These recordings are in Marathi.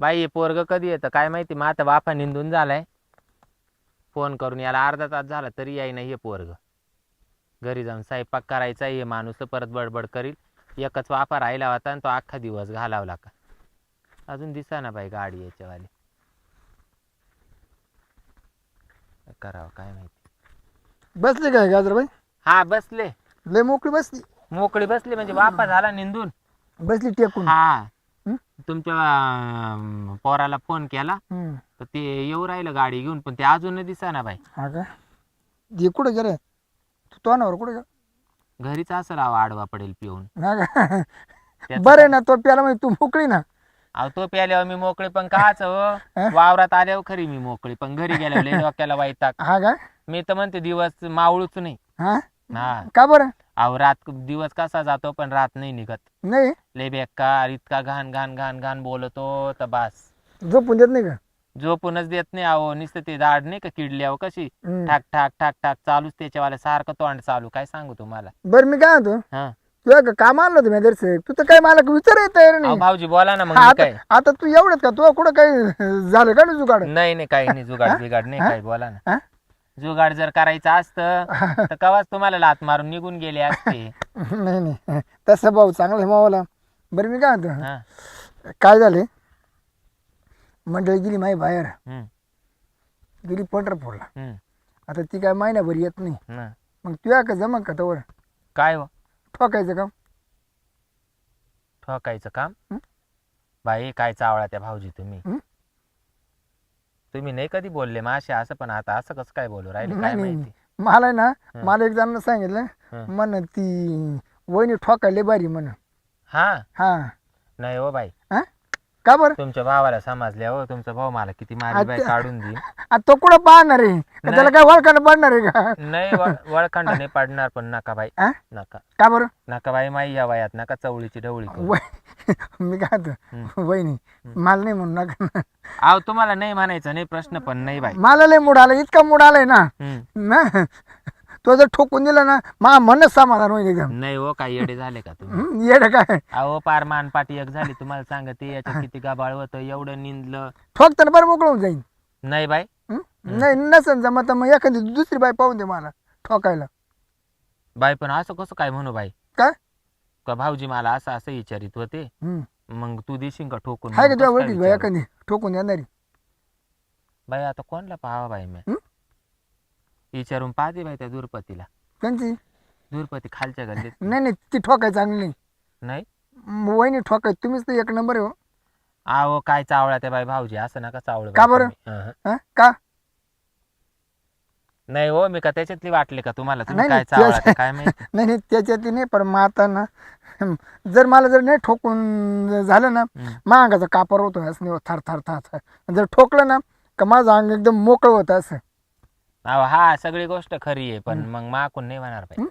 बाई हे पोरग कधी येतं काय माहिती, मग आता वाफा निंदून झालाय. फोन करून याला अर्धा तास झाला तरी याय नाही हे पोरग. घरी जाऊन स्वयंपाक करायचा हे माणूस परत बडबड करील. एकच वाफा राहिला होता आणि तो अख्खा दिवस घालावला का. अजून दिसा ना बाई गाडी याच्यावाली. करावं काय माहिती. बसले काय गाजरबाई? हा बसले. लय मोकळी बसली. मोकळी बसली म्हणजे वाफा झाला निंदून. बसली टेकून. हा हं? तुमच्या पोराला फोन केला हं. तर ते येऊ राहिलं गाडी घेऊन, पण ते अजून दिसा ना बाई. हा का? ये कुठं गेलं? तो नावर कुठं गेला? घरीच असं राव आडवा पडेल पिऊन. हा का? त्याचं बरं आहे काय? ना, तो प्याला म्हणजे तू मोकळी ना. अहो तो प्याल्यावर मी मोकळी पण काच हो. वावरात आल्यावर खरी मी मोकळी, पण घरी गेल्यावर लय डोक्याला वैताग. हा का? मी तर म्हणते दिवस मावळूच नाही. हा हा का बरं? अहो रात दिवस कसा जातो पण रात नाही निघत. नाही लय बेकार, इतका घाण घाण घाण घाण बोलतो तर बास. झोपून देत नाही का? झोपूनच देत नाही. अहो नुसतं ते दाढ नाही का किडल्यावर कशी हं. ठाक ठाक ठाक ठाक चालूच त्याच्यावाला सारखं तोंड चालू. काय सांगू तुम्हाला. बरं मी काय म्हणतो, हा तुला का काम आणलं होतं मॅदरसे, तू तर काय मला विचारायला तयार अहो नाही. भाऊजी बोला ना मग. हा, मी आता काय आता तू एवढंच का, तू कुठं काही झालं का नाही जुगाड? नाही नाही काही नाही जुगाड बिगाड नाही काही. बोला ना. हा? जुगाड जर करायचं असतं तर कवाच तुम्हाला लात मारून निघून गेले असते. नाही नाही तसं भाऊ चांगलं मावाला. बरं मी काय म्हणतो, हा. काय झाले, मंडळी गेली माही बाहेर, हम्म, गेली पंढरपूरला. हम्म, आता ती काय महिनाभर येत नाही. हम्म. मग तुया का जमा का तवर काय हो ठोकायचं काम? ठोकायचं काम? हं? बाई काय चावळा त्या भाऊजी तुम्ही. हं? तुम्ही नाही कधी बोलले माशे असं, पण आता असं कसं काय बोलू राहिले काय नाही नाही माहिती. मला आहे ना, हं. मला एक जणांना सांगितलं हं. म्हण ती वहिनी ठोकायला बारी म्हण. हा हा नाही हो बाई. हा का बरं? तुमच्या भावाला समजल्या हो. तुमचा भाऊ मला किती मारी बाई आता- काढून देईल. आता तो कुठं पाहणार आहे का? त्याला नाही. काय वळखानं पडणार आहे का? नाही वळखंड नाही पाडणार, पण नका बाई. हा? नका का बरं? नका बाई. माई या वयात नका चवळीची ढवळी करू. मी काय म्हणतो, वहिनी मला नाही म्हणू नका. अहो तुम्हाला नाही म्हणायचं नाही प्रश्न, पण नाही बाई. मला लय मूड आला, इतका मूड आलाय ना. हम्म. ना तो जर ठोकून दिला ना, मा मनच समाधान होईल एकदम. नाही हो काही येडे झाले का तुम्ही. येड काय अहो पार मानपाटी एक झाली तुम्हाला सांगते. याच्यात किती गाबाळ होतं, एवढं निंदलं. ठोकताना बरं मोकळं होऊन जाईल. नाही बाई. हं? नाही नसेल जमत तर मग एखादी दुसरी बाई पाहून दे मला ठोकायला. बाई पण असं कसं काय म्हणू बाई. काय? का भाऊजी मला असं असं विचारित होते, हं. मग तू देशील का ठोकून. हाय का मग तुझ्या कसं काय ओळखीत बाई विचारू? एखादी ठोकून देणारी? बाई आता कोणला पाहावा बाई मी. हं? विचारून पाहते बाई त्या दुर्पतीला. त्यांची दुर्पती खालच्या गल्लीत. नाही नाही ती ठोकाय चांगली नाही. नाही वहिनी ठोकाय तुम्हीच तर एक नंबर आहे हो. अहो काय चावळा त्या बाई भाऊजी. असं नका चावळ. का बरं? हा? का नाही हो मी का त्याच्यातली वाटले का तुम्हाला. तुम्ही नाही, काय नाही, चावळा त्याच्या- ते काय माहिती. नाही नाही त्याच्यातली नाही, पण मग आता ना जर मला जर नाही ठोकून झालं ना, हं. मागाचा कापर होतो असं नाही, थर थर थर थर. जर ठोकलं ना का माझं अंग एकदम मोकळं होतं असं. अहो हा सगळी गोष्ट खरी आहे, पण मग माकून नाही होणार बाई. हं?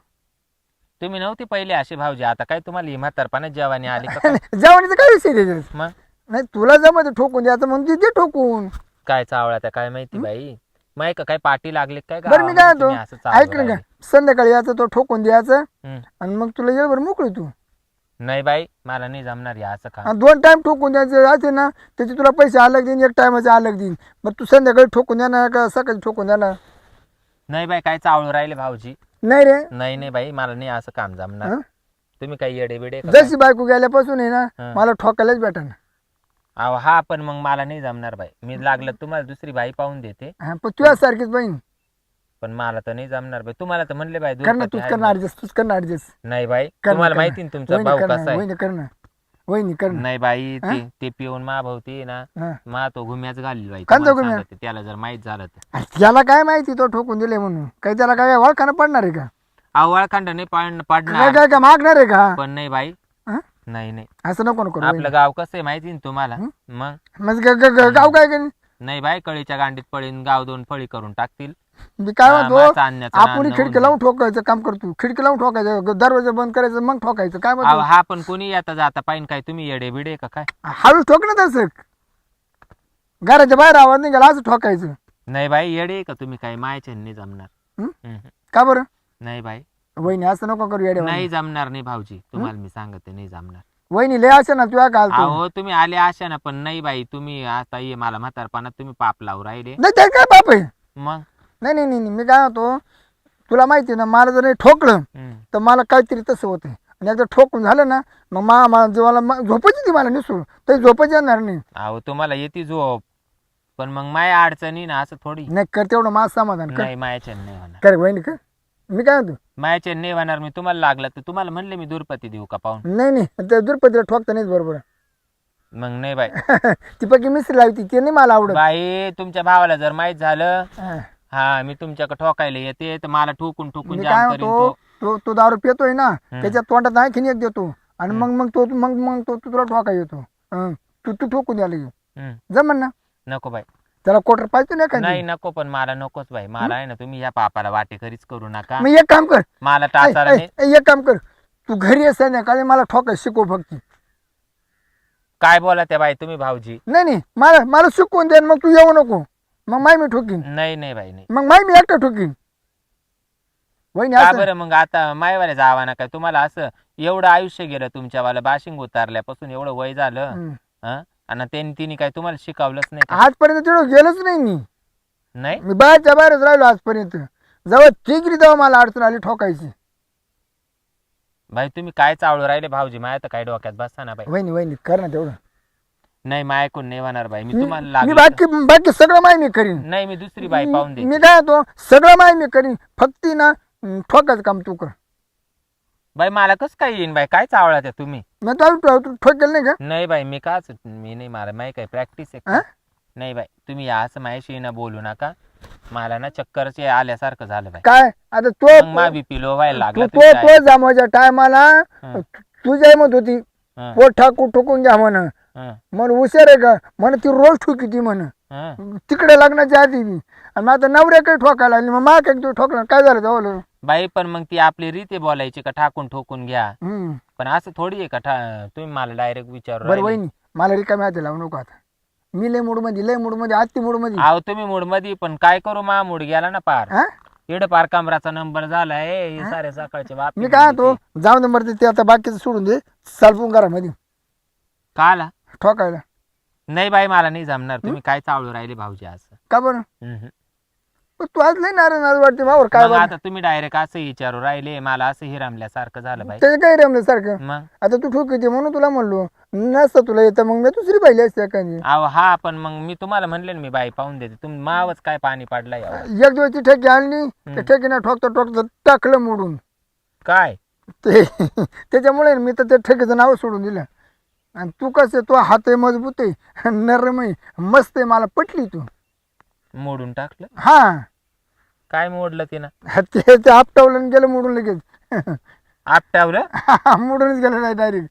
तुम्ही नव्हती पहिले अशी भाऊजी. आता काय तुम्हाला ही म्हातारपणात जेवानी आली का काय? जेवणाचं काय विषय त्याच्यात? मग नाही तुला जमत ठोकून द्यायचं मग दे ठोकून. काय चावळा त्या काय माहिती बाई. माहिती का काय पाठी लागले काय बरं मी काय गावामध्ये तुम्ही असं म्हणतो, चावलं ऐक ना का, राहिले. संध्याकाळी यायचं तो ठोकून द्यायचं हं. आणि मग तुला येईल बरं मोकळी तू. नाही बाई मला नाही जमणार या असं का. आणि 2 टाइम ठोकून द्यायचे असे ना, त्याचे तुला पैसे अलग देईन, एक टायमाचे अलग देईन. मग तू संध्याकाळी ठोकून देणार का सकाळी ठोकून देणार? नाही बाई काय चावळू राहिले भाऊजी. नाही रे. नाही नाही बाई मला नाही असं काम जमणार. हं? तुम्ही काही येडे बिडे का जशी बायको गेल्यापासून आहे ना, हं. मला ठोकायलाच भेटन. काय? अहो हा पण मग मला नाही जमणार बाई. मी लागलं तुम्हाला दुसरी बाई पाहून देते, हा, पण तुझ्या सारखीच बहीण पण मला तर नाही जमणार बाई. तुम्हाला तर म्हणले बाई करणार, दुर्पती तूच आहे करणार म्हणून. ऍडजस्ट, तूच करणार ऍडजस्ट. नाही बाई तुम्हाला माहिती ना तुमचा भाऊ कसा आहे. वहिनी करणार, वहिनी करणार. नाही बाई ते पिऊन मा भावती ना हा. मा तो घुम्याच घालील बाई. कोणता तुम्हाला गुम्या? सांगते, त्याला जर माहित झालं तर. अरे त्याला काय माहिती तो ठोकून दिले म्हणून? काही त्याला काय ओळखानं पडणार आहे का? आवळखंड नाही काय पाडणार, काय काय मागणार आहे का? पण नाही बाई. हं? नाही नाही असं नको नको आपलं गाव कसं आहे माहिती ना तुम्हाला. मग मग गाव काय करेन? नाही बाई कळीच्या गांडीत पळीन गाव 2 फळी करून टाकतील. मी काय हा, म्हणतो, माचा आणण्याचं आपण नाद खिडकी नवून लावून ठोकायचं काम करतो. खिडकी लावून ठोकायचं, दरवाजा बंद करायचं, मग ठोकायचं. काय अहो, म्हणतो, हा पण कोणी येता जाता पाहिन काय तुम्ही येडे बिडे का काय. हळू ठोक ना तसं. घराच्या बाहेर आवाज नाही गेला असं ठोकायचं. नाही बाई येडे का तुम्ही काय मायचे नाही जमणार. हं? हं. का बरं? नाही बाई वहिनी असं नको करू येडे. नाही जमणार नाही भाऊजी. तुम्हाला मी सांगते नाही जमणार. वहिनी लय असे ना तुला घालतो अहो तुम्ही आले अशा ना, पण नाही बाई, तुम्ही आता ये मला म्हातारपणात तुम्ही पाप लावू राहिले. नाही ते काय बाप आहे मग नाही नाही नाही मी काय होतो तुला माहिती ना मला जर नाही ठोकलं तर मला काहीतरी तसं होतं आणि एकदा ठोकून झालं ना मग मला झोपायची ती मला निसू तरी झोपायची येणार नाही अहो तुम्हाला येते झोप, पण मग माया अडचणी ना असं थोडी. नाही कर तेवढं माझं समाधान कर नाही मायाच्या नाही होणार, कर वहिनी कर मी काय म्हणतो मायाच्या नाही होणार. मी तुम्हाला लागलं तर तुम्हाला म्हणले मी दुर्पती देऊ का पाहून. नाही नाही त्या दुर्पतीला ठोकता नाहीच बरोबर मग नाही बाई. ती पक्की मिस्त्री लावती ते नाही मला आवडत बाई तुमच्या भावाला जर माहित झालं हा. हा मी तुमच्याकडे ठोकायला येते तर मला ठोकून ठोकून मी काय जाम करीन म्हणतो तो. तो दारू पितोय ना त्याच्या तोंडात आणखीन एक देतो आणि मग मग तो मग मग तो तुला ठोका येतो तू ठोकून द्यायला ये हम्म. जमन ना नको बाई. त्याला कोटर पाहिजे नाही का नाही नको, पण मला नकोच बाई. मला आहे ना तुम्ही या पापाला वाटेकरीच करू नका. मग एक काम कर मला टाचाला नाही. एक काम कर तू घरी ये संध्याकाळी मला ठोका शिकव फक्त काय बोला त्या बाई तुम्ही भाऊजी. नाही नाही मला शिकवून दे मग तू येऊ नको मग माय मी ठोकीन नाही नाही बाई नाही. मग माय मी एकटा ठोकीन वहिनी का असं बरं मग आता मायवाले जावा ना काय तुम्हाला असं एवढं आयुष्य गेलं तुमच्यावाला बाशिंग उतारल्यापासून एवढं वय झालं हं? आणि तिने काय तुम्हाला शिकवलंच नाही का? आजपर्यंत तिकडं गेलोच नाही मी नाही मी बाहेरच्या बाहेरच राहिलो आजपर्यंत जेव्हा ठिकरी तेव्हा मला अडचण आली ठोकायची भाई तुम्ही काय चावळू राहिले भाऊजी, माया तर काय डोक्यात बसता ना बाई. वहिनी कर ना तेवढं नाही माय ऐकून नाही होणार बाई. मी तुम्हाला मी लागलं बाकी सगळं माय मी करीन नाही, मी दुसरी बाई पाहून दे. मी काय तो सगळं माय मी करीन फक्त ना ठोकायचं काम तू कर बाई मला कसं काय येईन बाई, काय चावळा त्या तुम्ही. मी तू ठोकेल नाही का नाही बाई मी काच मी नाही, मला माही काय प्रॅक्टिस आहे हा? का? नाही बाई तुम्ही या असं माझ्याशी ना बोलू नका. मला ना चक्करच आल्यासारखं झालं बाई. काय आता मग मा बीपी लो व्हायला लागला. तो तो जमाच्या टायमाला तू जाय म्हणत होती हं. पोट ठोकून घ्या म्हण म्हण हुशार आहे का म्हण ती रोज ठोकी ती म्हण तिकडे लग्नाच्या आधी मी आणि आता नवऱ्या काही ठोकायला लागली मग मा काही तू ठोकला काय झालं जाऊ बाई पण मग ती आपली रीती बोलायची का ठाकून ठोकून घ्या, पण असं थोडी आहे का तुम्ही मला डायरेक्ट विचारू बरं राहिले. वहिनी मला रिकामी हाती लावू नको आता मी लय मूड मध्ये आत्ती मूड मध्ये अहो तुम्ही मूड मध्ये, पण काय करू मा मूड गेला ना पार. हा? इड पार कमराचा नंबर झालाय हे सारे सकाळचे बाप. मी काय तो जाऊ दे मरते ते आता बाकीचं सोडून दे सालपून घरामध्ये काला ठोकायला नाही बाई मला नाही जमणार. तुम्ही काय चावळू राहिले भाऊजी असं. का बरं हम्म. पण तू आज लय नाराज वाटते भावर काय मग आता तुम्ही डायरेक्ट असं विचारू राहिले मला, असं हिरामल्यासारखं झालं बाई. त्याचं काही रमलं सारखं मग आता तू ठोक येते म्हणून तुला म्हणलो नसतं तुला येतं मग मी दुसरी पाहिली असते एखादी अहो हा पण मग मी तुम्हाला म्हणले ना मी बाई पाहून देते. तुम्ही मावच काय पाणी पाडलाय अहो. एक दिवसची ठेकी आणली त्या ठेकीनं ठोकता टाकलं मोडून काय ते त्याच्यामुळे मी तर त्या ठेकीचं नाव सोडून दिलं आणि तू कसं तो हात आहे मजबूत आहे नरम आहे मस्त आहे मला पटली तू मोडून टाकलं. हा काय मोडलं तिनं? ते आपटावलं आणि गेलं मोडून लगेच आपटावलं मोडूनच गेलं नाही डायरेक्ट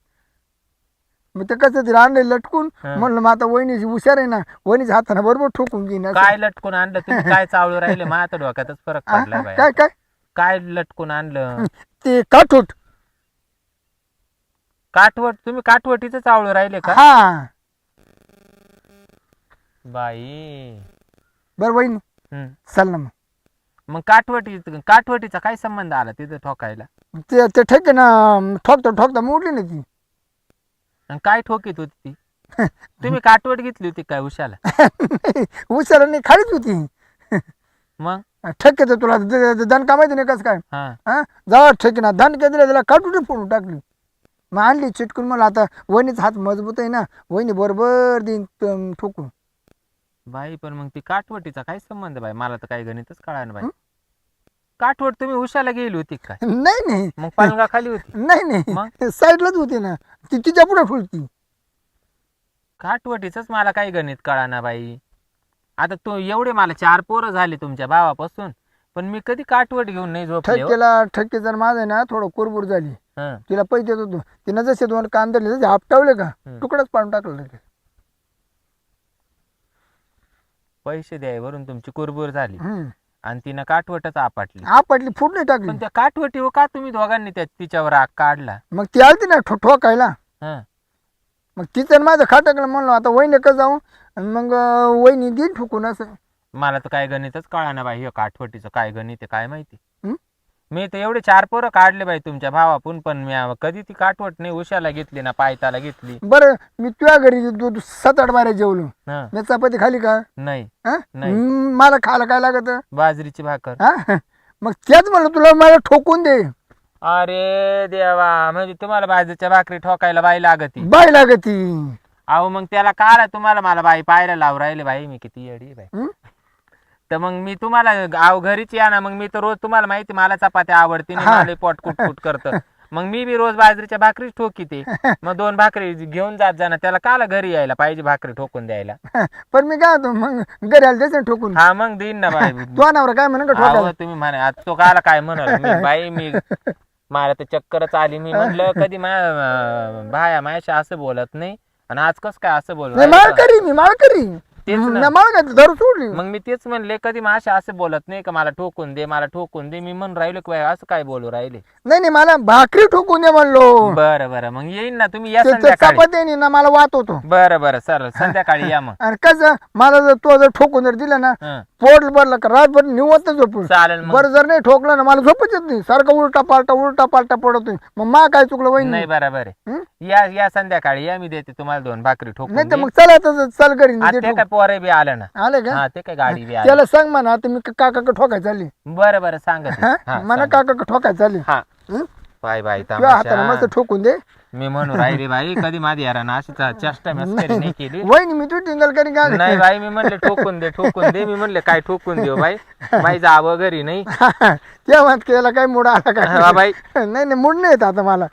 मग ते कसं तिला आणलं लटकून म्हणलं मग आता वहिनीची हुशार आहे ना वहिनीच्या हाताने बरोबर ठोकून घेईन असं. काय लटकून आणलं तुम्ही? काय चावळू राहिले मा आता डोक्यातच फरक पडलाय बाई. काय काय काय लटकून आणलं? ते काठोट काठवट? तुम्ही काठवटीच चावळू राहिले का हा बाई? बरं वहिनी चल ना मग काठवटीचा काय संबंध आला तिथं ठोकायला? ते ठेके ना ठोकता मोडली ना ती आणि काय ठोकीत होती ती? तुम्ही काठवट घेतली होती काय उशाला? हुशारांनी खालीच होती मग ठेके तर तुला दणका माहिती नाही कसं काय हा जावा ठेके ना दणका दिला त्याला काटून फोडून टाकली मग आणली चिटकून मला आता वहिनीचा हात मजबूत आहे ना वहिनी बरोबर देईन ठोकून. बाई पण मग ती काठवटीचा काय संबंध बाई? मला तर काही गणितच कळालं बाई. काठवट तुम्ही उशाला गेली होती काय? नाही नाही मग पलंगा खाली होती? नाही नाही साईडलाच होती ना ती तिच्या पुढे फुलती. काठवटीच मला काही गणित कळाना बाई. आता तो एवढे मला 4 पोरं झाले तुमच्या भावापासून, पण मी कधी काठवट घेऊन नाही झोपले हो. ठक्के जर माझं ना थोडं कुरबुर झाली हं. तिला पैसे देत होतो तिनं जसे 2 कांदे तसे आपटावले का तुकडच पाडून टाकलं पैसे द्यायवरून तुमची कुरबुर झाली हम्म. आणि तिनं काठवटच आपटली. आपटली फूट नाही टाकली पण त्या काठवटी का तुम्ही दोघांनी तिच्यावर राग काढला? मग ती आलती ना ठोकायला हं. मग तिचं माझं खाटकलं म्हणलं आता वहिनी का जाऊ आणि मग वहिनी देईन ठोकून असं. मला तर काय गणितच कळाना बाई. हे काठवटीचं काय गणित आहे काय माहिती. हं? मी तर एवढे 4 पोरं काढले बाई तुमच्या भावापून, पण मी कधी ती काठवट नाही उशाला घेतली ना पायताला घेतली. बरं मी तुझ्या घरी 7-8 बाऱ्या जेवलो, हं, मी चपाती खाली का? नाही हा? नाही. मला खायला काय लागत? बाजरीची भाकर. हा मग तेच म्हणलं तुला मला ठोकून दे. अरे देवा, म्हणजे तुम्हाला बाजरीच्या भाकरी ठोकायला बाई लागती? बाय लागती. अहो मग त्याला काय तुम्हाला मला बाई पाहायला लावून राहिले बाई, मी किती येडी आहे बाई. हं? तर मग मी तुम्हाला घरीच या ना, मग मी तर रोज तुम्हाला माहिती मला चपात्या आवडते हा. मला पोट कुटकुट करतं. मग मी बी रोज बाजरीच्या भाकरीच ठोकीते. मग 2 भाकरी घेऊन जात जाणार, त्याला काला घरी यायला पाहिजे भाकरी ठोकून द्यायला? पण मी काय होतो मग घरी आलं त्याच ठोकून. हा मग देईन ना बाई. तो नवरा काय म्हणून का ठोकायला? अहो, तुम्ही म्हणा आता तो काला काय म्हणाल मी बाई, मी मला तर चक्करच आली. मी म्हणलं कधी भाया माझ्याशी असं बोलत नाही, आणि आज कस काय असं बोल नाही माळकरी मी माळकरी. तेच ना. मी माळकरी दारू सोडली. मग मी तेच म्हणले कधी माझ्या असं बोलत नाही का मला ठोकून दे मला ठोकून दे. मी म्हणून राहिलो की बाई असं काय बोलू राहिले. नाही नाही मला भाकरी ठोकून दे म्हणलो. बरं बरं मग येईन ना, तुम्ही या ते संध्याकाळी. चपाती ना मला वाट होतो. बरं बरं सर संध्याकाळी या मग. आणि कसं मला जर तो जर ठोकून जर दिला ना, हं, पोट भरलं का रातभर निवत झोपून. चालेल मग. बरं जर नाही ठोकलं ना मला झोपच येत नाही, सारखं उलटा पालटा पडतोय. मग मा काय चुकलं वहिनी? नाही बरोबर आहे. हं? या संध्याकाळी या, मी देते तुम्हाला 2 भाकरी ठोकून नाही तर दे. मग चला आता चल घरी आज ते काय पोरे बी आलं ना. आले का? हा ते काय गाडी बी आली. त्याला सांग म्हणा तुम्ही काका ठोकाय चालली. बरं बरं सांगत म्हणा काका ठोकाय चालली. हा हं? बाय बाय तुझ्या हाताने मस्त ठोकून दे. मी म्हणू राहिले बाई कधी माझी यारा अशी चेष्टा मस्करी नाही केली. वहिनी मी तू टिंगल करी का? नाही बाई मी म्हणले ठोकून दे. मी म्हणले काय ठोकून देऊ बाई, बाई जावं घरी नाही. तेव्हा केला काय मूड आला हा का? बाई नाही मूड नाही येत आता मला.